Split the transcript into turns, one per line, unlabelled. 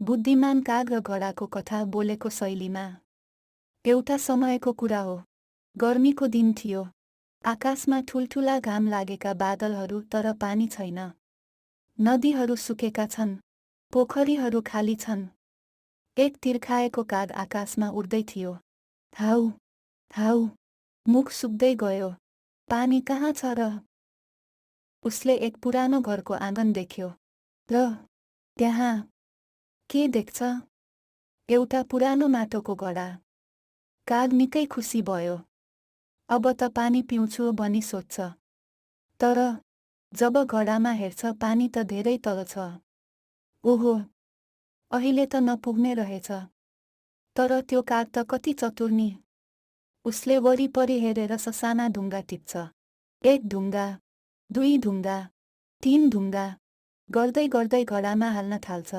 बुद्धिमान काग र घोडाको कथा बोलेको शैलीमा। एउटा समयको कुरा हो। गर्मीको दिन थियो। आकाशमा ठुल्ठुला घाम लागेका बादलहरू तर पानी छैन। नदीहरू सुकेका छन्। पोखरीहरू खाली छन्। एक तिर्खाएको काग आकाशमा उड्दै थियो। हाउ हाउ, मुख सुक्दै गयो। पानी कहाँ छ र? उसले एक पुरानो घरको आँगन देख्यो। र त्यहाँ के देख्छ? एउटा पुरानो माटोको घडा। काग निकै खुसी भयो। अब त पानी पिउँछु भनी सोच्छ। तर जब घडामा हेर्छ पानी त धेरै तल छ। ओहो, अहिले त नपुग्ने रहेछ। तर त्यो काग त कति चतुर नि। उसले वरिपरि हेरेर ससाना ढुङ्गा टिप्छ। एक ढुङ्गा, दुई ढुङ्गा, तीन ढुङ्गा गर्दै गर्दै घडामा हाल्न थाल्छ।